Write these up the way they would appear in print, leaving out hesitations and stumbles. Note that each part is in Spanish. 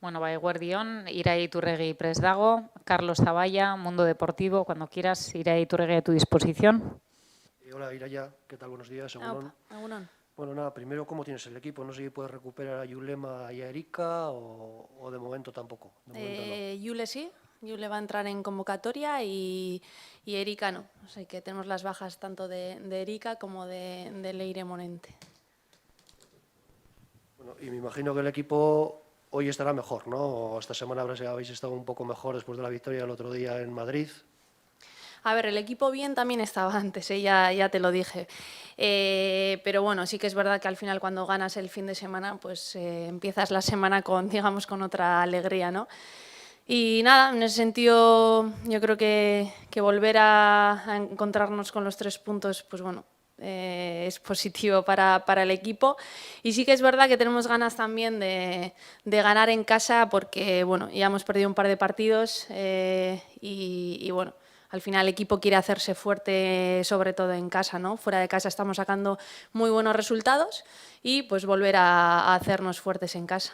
Bueno, eguerdión, Irai Iturregui prest dago, Carlos Zavalla, Mundo Deportivo, cuando quieras, Irai Iturregui a tu disposición. Hola, Iraya, ¿qué tal? Buenos días, Aupa, Egunon. egunon. Bueno, nada, primero, ¿cómo tienes el equipo? No sé si puedes recuperar a Yulema y a Erika o de momento tampoco. De momento no. Yule sí, Yule va a entrar en convocatoria y Erika no. O sea que tenemos las bajas tanto de Erika como de Leire Morente. Bueno, y me imagino que el equipo hoy estará mejor, ¿no? Esta semana habéis estado un poco mejor después de la victoria el otro día en Madrid. A ver, el equipo bien también estaba antes, ya te lo dije. Pero bueno, sí que es verdad que al final cuando ganas el fin de semana, pues empiezas la semana con, digamos, con otra alegría, ¿no? Y nada, en ese sentido yo creo que volver a encontrarnos con los 3 puntos, pues bueno, es positivo para el equipo. Y sí que es verdad que tenemos ganas también de ganar en casa porque, bueno, ya hemos perdido un par de partidos y bueno, al final el equipo quiere hacerse fuerte sobre todo en casa, ¿no? Fuera de casa estamos sacando muy buenos resultados y pues volver a hacernos fuertes en casa.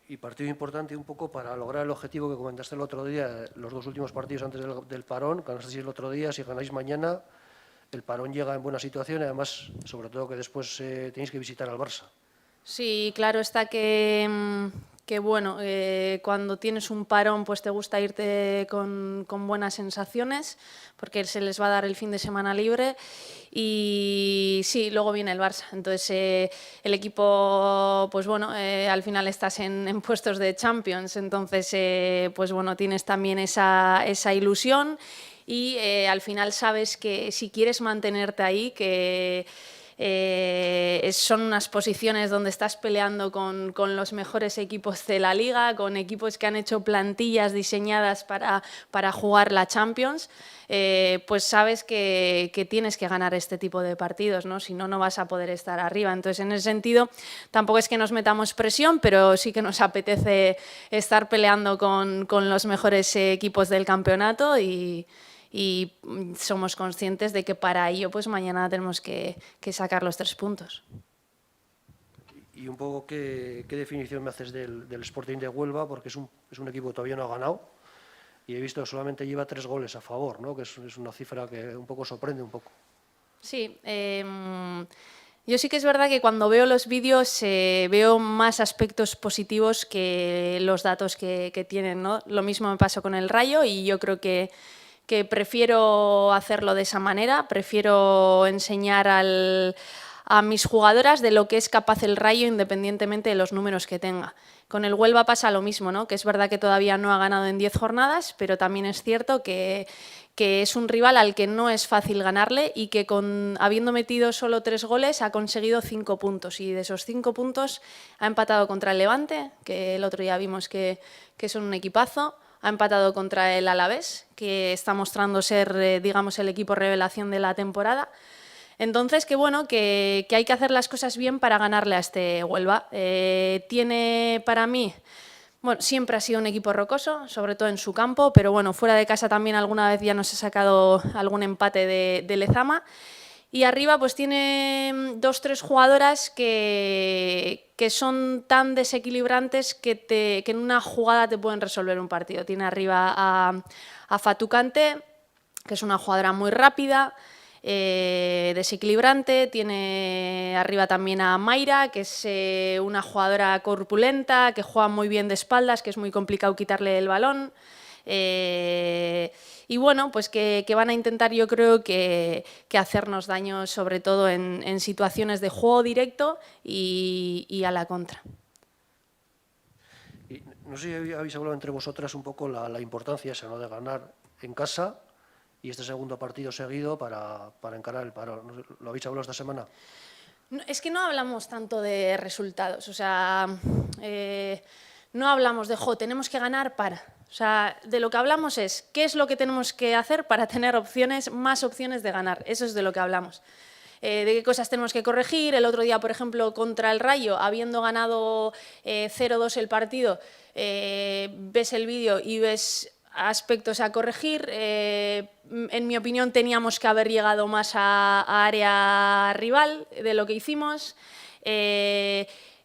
Y partido importante un poco para lograr el objetivo que comentaste el otro día, los dos últimos partidos antes del parón, ganasteis el otro día, si ganáis mañana, el parón llega en buena situación y además, sobre todo que después tenéis que visitar al Barça. Sí, claro está que bueno, cuando tienes un parón pues te gusta irte con buenas sensaciones porque se les va a dar el fin de semana libre y sí, luego viene el Barça. Entonces el equipo, pues bueno, al final estás en puestos de Champions, entonces pues bueno, tienes también esa ilusión y al final sabes que si quieres mantenerte ahí, que son unas posiciones donde estás peleando con los mejores equipos de la liga, con equipos que han hecho plantillas diseñadas para jugar la Champions, pues sabes que tienes que ganar este tipo de partidos, ¿no? Si no, no vas a poder estar arriba. Entonces, en ese sentido, tampoco es que nos metamos presión, pero sí que nos apetece estar peleando con los mejores equipos del campeonato y somos conscientes de que para ello pues mañana tenemos que sacar los 3 puntos. Y un poco qué definición me haces del Sporting de Huelva, porque es un equipo que todavía no ha ganado y he visto que solamente lleva 3 goles a favor, ¿no? Que es una cifra que un poco sorprende un poco. Sí, yo sí que es verdad que cuando veo los vídeos veo más aspectos positivos que los datos que tienen, ¿no? Lo mismo me pasó con el Rayo y yo creo que prefiero hacerlo de esa manera, prefiero enseñar a mis jugadoras de lo que es capaz el Rayo independientemente de los números que tenga. Con el Huelva pasa lo mismo, ¿no? Que es verdad que todavía no ha ganado en 10 jornadas, pero también es cierto que es un rival al que no es fácil ganarle y que habiendo metido solo 3 goles ha conseguido 5 puntos y de esos 5 puntos ha empatado contra el Levante, que el otro día vimos que son un equipazo, ha empatado contra el Alavés, que está mostrando ser, digamos, el equipo revelación de la temporada. Entonces, que bueno, que hay que hacer las cosas bien para ganarle a este Huelva. Tiene para mí, bueno, siempre ha sido un equipo rocoso, sobre todo en su campo, pero bueno, fuera de casa también alguna vez ya nos ha sacado algún empate de Lezama. Y arriba pues tiene 2 o 3 jugadoras que son tan desequilibrantes que en una jugada te pueden resolver un partido. Tiene arriba a Fatucante, que es una jugadora muy rápida, desequilibrante. Tiene arriba también a Mayra, que es una jugadora corpulenta, que juega muy bien de espaldas, que es muy complicado quitarle el balón. Y bueno, pues que van a intentar, yo creo, que hacernos daño, sobre todo en situaciones de juego directo y a la contra. Y no sé si habéis hablado entre vosotras un poco la importancia esa, ¿no? De ganar en casa y este segundo partido seguido para encarar el parón. ¿Lo habéis hablado esta semana? No, es que no hablamos tanto de resultados, o sea, no hablamos de, tenemos que ganar para. O sea, de lo que hablamos es qué es lo que tenemos que hacer para tener más opciones de ganar. Eso es de lo que hablamos. De qué cosas tenemos que corregir. El otro día, por ejemplo, contra el Rayo, habiendo ganado 0-2 el partido, ves el vídeo y ves aspectos a corregir. En mi opinión, teníamos que haber llegado más a área rival de lo que hicimos.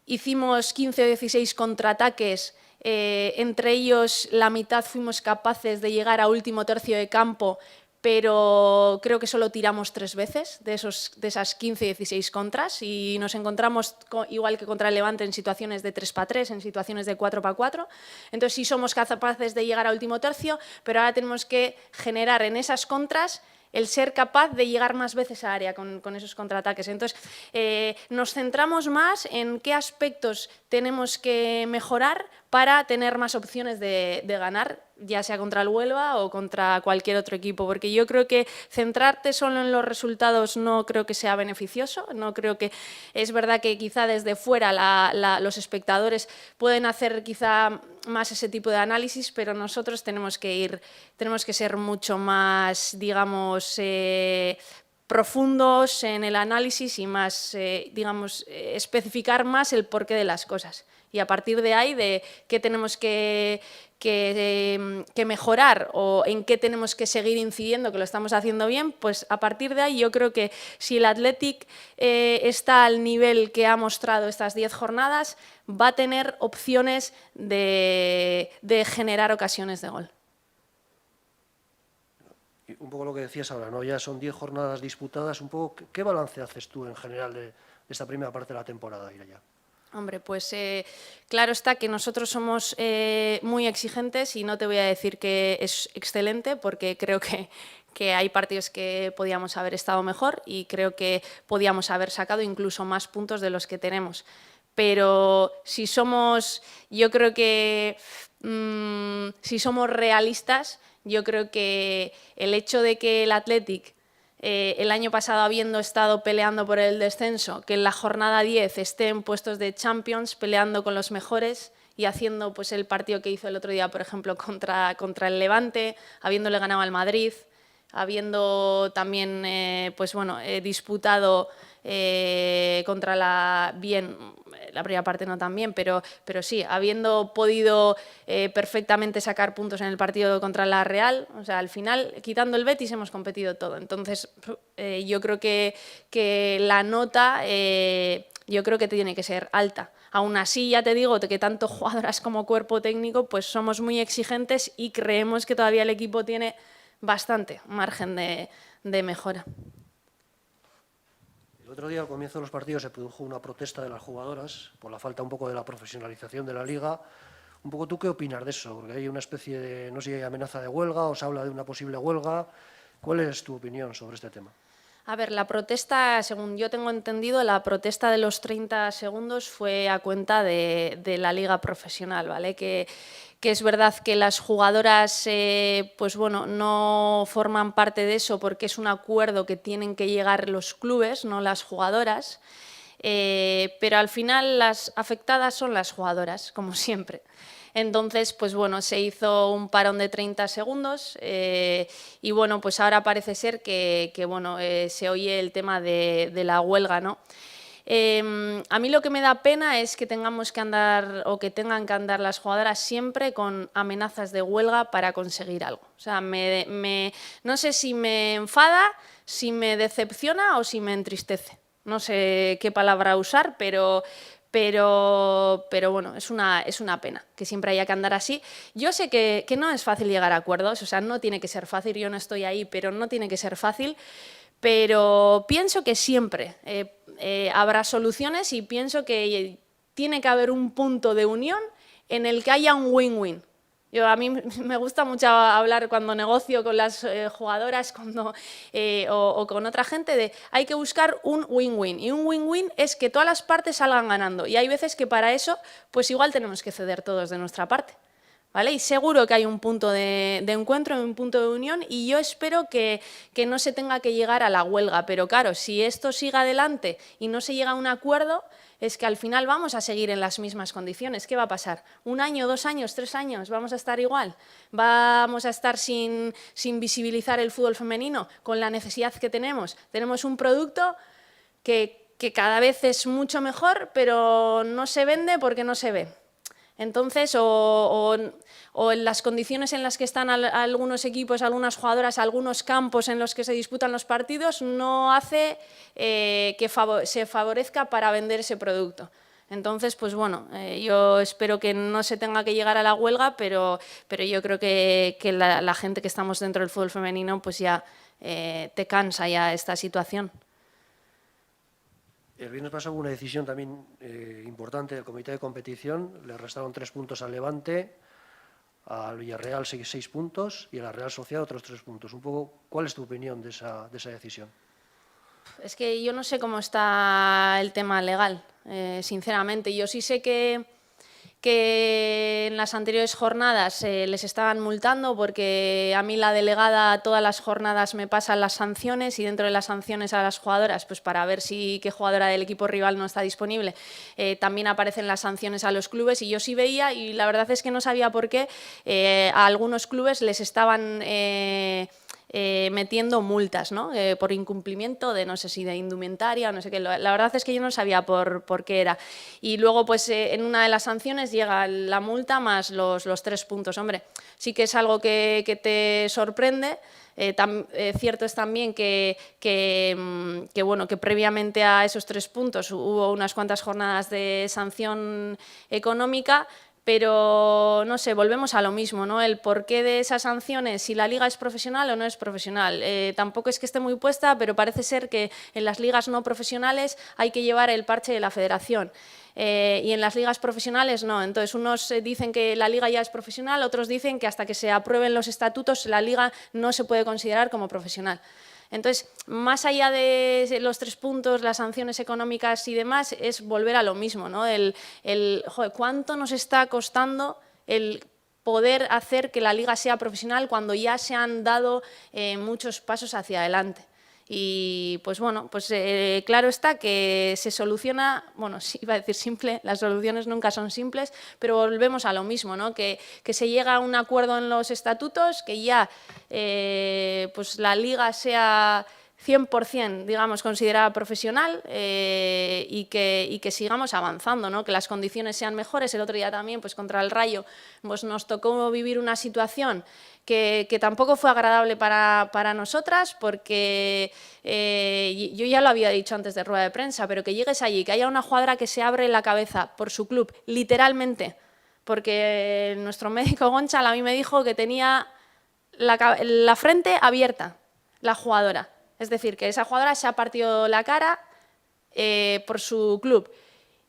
hicimos 15 o 16 contraataques, entre ellos la mitad fuimos capaces de llegar a último tercio de campo, pero creo que solo tiramos 3 veces de esas 15 y 16 contras y nos encontramos, igual que contra el Levante, en situaciones de 3-3, en situaciones de 4-4. Entonces sí somos capaces de llegar a último tercio, pero ahora tenemos que generar en esas contras el ser capaz de llegar más veces a área con esos contraataques. Entonces, nos centramos más en qué aspectos tenemos que mejorar para tener más opciones de ganar, ya sea contra el Huelva o contra cualquier otro equipo, porque yo creo que centrarte solo en los resultados no creo que sea beneficioso, no creo que… Es verdad que quizá desde fuera los espectadores pueden hacer quizá más ese tipo de análisis, pero nosotros tenemos que ser mucho más, digamos, profundos en el análisis y más, digamos, especificar más el porqué de las cosas. Y a partir de ahí, de qué tenemos que mejorar o en qué tenemos que seguir incidiendo, que lo estamos haciendo bien, pues a partir de ahí yo creo que si el Athletic está al nivel que ha mostrado estas 10 jornadas, va a tener opciones de generar ocasiones de gol. Y un poco lo que decías ahora, ¿no? Ya son 10 jornadas disputadas, un poco, ¿qué balance haces tú en general de esta primera parte de la temporada, Ireia? Hombre, pues claro está que nosotros somos muy exigentes y no te voy a decir que es excelente porque creo que hay partidos que podíamos haber estado mejor y creo que podíamos haber sacado incluso más puntos de los que tenemos. Pero si somos, yo creo que si somos realistas, yo creo que el hecho de que el Athletic el año pasado, habiendo estado peleando por el descenso, que en la jornada 10 esté en puestos de Champions, peleando con los mejores y haciendo pues, el partido que hizo el otro día, por ejemplo, contra el Levante, habiéndole ganado al Madrid, habiendo también pues, bueno, disputado contra la primera parte no tan bien, pero sí, habiendo podido perfectamente sacar puntos en el partido contra la Real, o sea, al final, quitando el Betis, hemos competido todo. Entonces, yo creo que la nota, yo creo que tiene que ser alta. Aún así, ya te digo que tanto jugadoras como cuerpo técnico, pues somos muy exigentes y creemos que todavía el equipo tiene bastante margen de mejora. El otro día, al comienzo de los partidos, se produjo una protesta de las jugadoras por la falta un poco de la profesionalización de la Liga. Un poco, ¿tú qué opinas de eso? Porque hay una especie de, no sé si hay amenaza de huelga o se habla de una posible huelga. ¿Cuál es tu opinión sobre este tema? A ver, la protesta, según yo tengo entendido, la protesta de los 30 segundos fue a cuenta de la liga profesional, ¿vale? Que es verdad que las jugadoras pues bueno, no forman parte de eso porque es un acuerdo que tienen que llegar los clubes, no las jugadoras, pero al final las afectadas son las jugadoras, como siempre. Entonces, pues bueno, se hizo un parón de 30 segundos y bueno, pues ahora parece ser que bueno, se oye el tema de la huelga, ¿no? A mí lo que me da pena es que tengamos que andar o que tengan que andar las jugadoras siempre con amenazas de huelga para conseguir algo. O sea, no sé si me enfada, si me decepciona o si me entristece. No sé qué palabra usar, pero bueno, es una pena que siempre haya que andar así. Yo sé que no es fácil llegar a acuerdos, o sea, no tiene que ser fácil, yo no estoy ahí, pero no tiene que ser fácil. Pero pienso que siempre habrá soluciones y pienso que tiene que haber un punto de unión en el que haya un win-win. A mí me gusta mucho hablar cuando negocio con las jugadoras o con otra gente hay que buscar un win-win. Y un win-win es que todas las partes salgan ganando. Y hay veces que para eso pues igual tenemos que ceder todos de nuestra parte. ¿Vale? Y seguro que hay un punto de encuentro, un punto de unión y yo espero que no se tenga que llegar a la huelga. Pero claro, si esto sigue adelante y no se llega a un acuerdo, es que al final vamos a seguir en las mismas condiciones. ¿Qué va a pasar? ¿1 año, 2 años, 3 años? ¿Vamos a estar igual? ¿Vamos a estar sin visibilizar el fútbol femenino con la necesidad que tenemos? Tenemos un producto que cada vez es mucho mejor, pero no se vende porque no se ve. Entonces, o en las condiciones en las que están algunos equipos, algunas jugadoras, algunos campos en los que se disputan los partidos, no hace que se favorezca para vender ese producto. Entonces, pues bueno, yo espero que no se tenga que llegar a la huelga, pero yo creo que la gente que estamos dentro del fútbol femenino, pues ya te cansa ya esta situación. El viernes pasado hubo una decisión también importante del comité de competición. Le restaron 3 puntos al Levante, al Villarreal 6 puntos y a la Real Sociedad otros 3 puntos. Un poco, ¿cuál es tu opinión de esa decisión? Es que yo no sé cómo está el tema legal, sinceramente. Yo sí sé que en las anteriores jornadas les estaban multando porque a mí la delegada todas las jornadas me pasan las sanciones y dentro de las sanciones a las jugadoras, pues para ver si qué jugadora del equipo rival no está disponible, también aparecen las sanciones a los clubes y yo sí veía y la verdad es que no sabía por qué a algunos clubes les estaban metiendo multas, ¿no? Por incumplimiento de, no sé si de indumentaria o no sé qué. La verdad es que yo no sabía por qué era. Y luego, pues en una de las sanciones llega la multa más los 3 puntos. Hombre, sí que es algo que te sorprende. Cierto es también bueno, que previamente a esos 3 puntos hubo unas cuantas jornadas de sanción económica, pero, no sé, volvemos a lo mismo, ¿no? El porqué de esas sanciones, si la liga es profesional o no es profesional. Tampoco es que esté muy puesta, pero parece ser que en las ligas no profesionales hay que llevar el parche de la federación. Y en las ligas profesionales no. Entonces, unos dicen que la liga ya es profesional, otros dicen que hasta que se aprueben los estatutos la liga no se puede considerar como profesional. Entonces, más allá de los 3 puntos, las sanciones económicas y demás, es volver a lo mismo, ¿no? Joder, ¿cuánto nos está costando el poder hacer que la liga sea profesional cuando ya se han dado muchos pasos hacia adelante? Y pues bueno, pues claro está que se soluciona, bueno, sí, iba a decir simple, las soluciones nunca son simples, pero volvemos a lo mismo, ¿no? Que se llega a un acuerdo en los estatutos, que ya pues la liga sea 100%, digamos, considerada profesional y que sigamos avanzando, ¿no? Que las condiciones sean mejores. El otro día también, pues contra el Rayo, pues nos tocó vivir una situación que tampoco fue agradable para nosotras porque yo ya lo había dicho antes de rueda de prensa, pero que llegues allí, que haya una jugadora que se abre la cabeza por su club, literalmente, porque nuestro médico Gonchal a mí me dijo que tenía la frente abierta, la jugadora. Es decir, que esa jugadora se ha partido la cara por su club.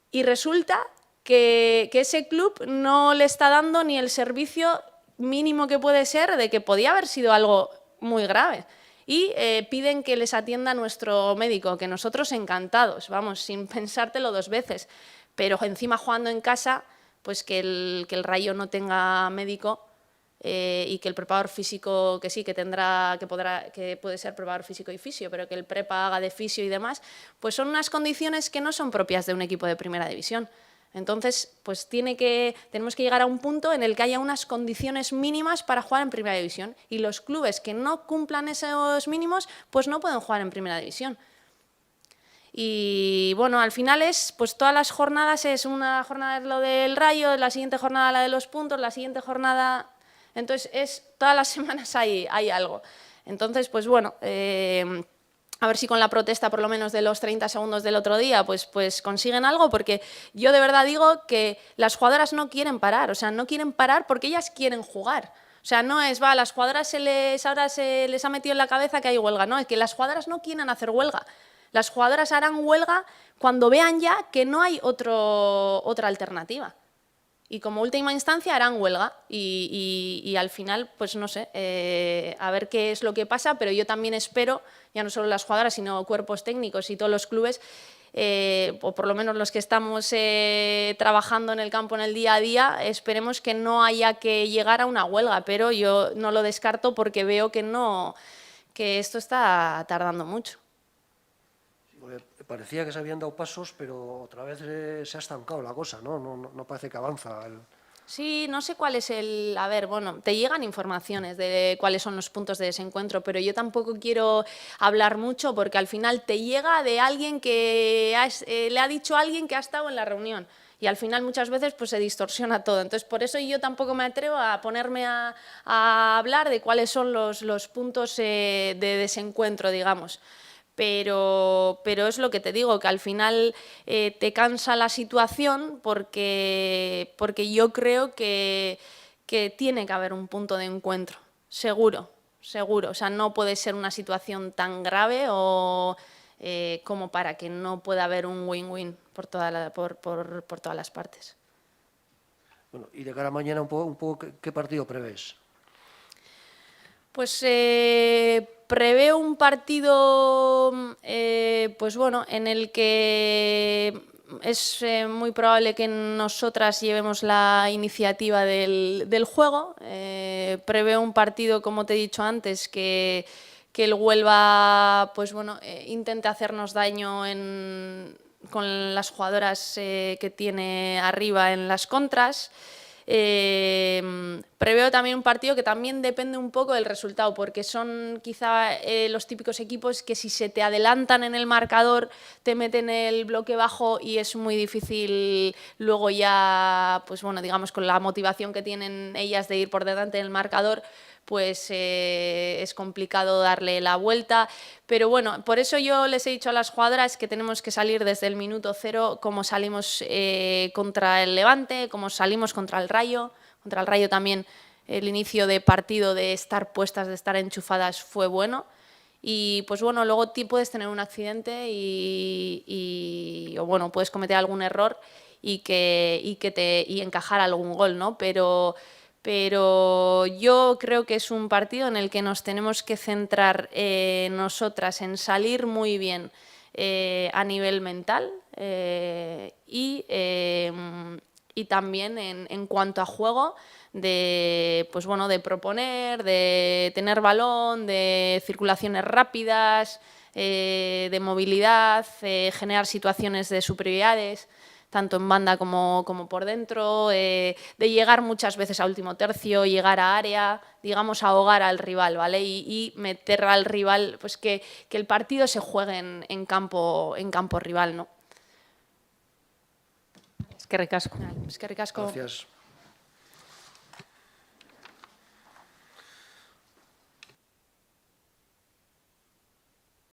Y resulta que ese club no le está dando ni el servicio mínimo que puede ser de que podía haber sido algo muy grave. Y piden que les atienda nuestro médico, que nosotros encantados, vamos, sin pensártelo 2 veces. Pero encima jugando en casa, pues que el Rayo no tenga médico y que el preparador físico, que sí, que puede ser preparador físico y fisio, pero que el prepa haga de fisio y demás, pues son unas condiciones que no son propias de un equipo de primera división. Entonces, pues tenemos que llegar a un punto en el que haya unas condiciones mínimas para jugar en primera división y los clubes que no cumplan esos mínimos, pues no pueden jugar en primera división. Y bueno, al final pues todas las jornadas es una jornada lo del Rayo, la siguiente jornada la de los puntos, la siguiente jornada. Entonces, todas las semanas hay algo. Entonces, pues bueno, a ver si con la protesta por lo menos de los 30 segundos del otro día, pues consiguen algo, porque yo de verdad digo que las jugadoras no quieren parar, o sea, no quieren parar porque ellas quieren jugar. O sea, no es, a las jugadoras ahora se les ha metido en la cabeza que hay huelga, no, es que las jugadoras no quieren hacer huelga. Las jugadoras harán huelga cuando vean ya que no hay otra alternativa. Y como última instancia harán huelga y al final, pues no sé, a ver qué es lo que pasa, pero yo también espero, ya no solo las jugadoras, sino cuerpos técnicos y todos los clubes, o por lo menos los que estamos trabajando en el campo en el día a día, esperemos que no haya que llegar a una huelga, pero yo no lo descarto porque veo que esto está tardando mucho. Parecía que se habían dado pasos, pero otra vez se ha estancado la cosa, ¿no? No parece que avanza. Sí, no sé cuál es a ver, bueno, te llegan informaciones de cuáles son los puntos de desencuentro, pero yo tampoco quiero hablar mucho porque al final te llega de alguien que le ha dicho a alguien que ha estado en la reunión. Y al final muchas veces pues se distorsiona todo. Entonces, por eso yo tampoco me atrevo a ponerme a hablar de cuáles son los puntos de desencuentro, digamos. pero es lo que te digo, que al final te cansa la situación porque yo creo que tiene que haber un punto de encuentro, seguro. O sea, no puede ser una situación tan grave como para que no pueda haber un win-win por todas las partes. Bueno, y de cara a mañana, un poco ¿qué partido prevés? Pues preveo un partido, pues bueno, en el que es muy probable que nosotras llevemos la iniciativa del juego. Preveo un partido, como te he dicho antes, que el Huelva, pues bueno, intente hacernos daño con las jugadoras que tiene arriba en las contras. Preveo también un partido que también depende un poco del resultado, porque son quizá los típicos equipos que si se te adelantan en el marcador te meten el bloque bajo y es muy difícil luego ya, pues bueno, digamos con la motivación que tienen ellas de ir por delante en el marcador, pues es complicado darle la vuelta. Pero bueno, por eso yo les he dicho a las jugadoras que tenemos que salir desde el minuto 0, como salimos contra el Levante, como salimos contra el Rayo. Contra el Rayo también el inicio de partido, de estar puestas, de estar enchufadas, fue bueno. Y pues bueno, luego puedes tener un accidente o bueno, puedes cometer algún error y encajar algún gol, ¿no? Pero yo creo que es un partido en el que nos tenemos que centrar nosotras en salir muy bien a nivel mental y también en cuanto a juego, pues bueno, de proponer, de tener balón, de circulaciones rápidas, de movilidad, generar situaciones de superioridades, tanto en banda como por dentro, de llegar muchas veces a último tercio, llegar a área, digamos, ahogar al rival, ¿vale? Y meter al rival, pues que el partido se juegue en campo rival, ¿no? Eskerrik asko. Eskerrik asko. Gracias.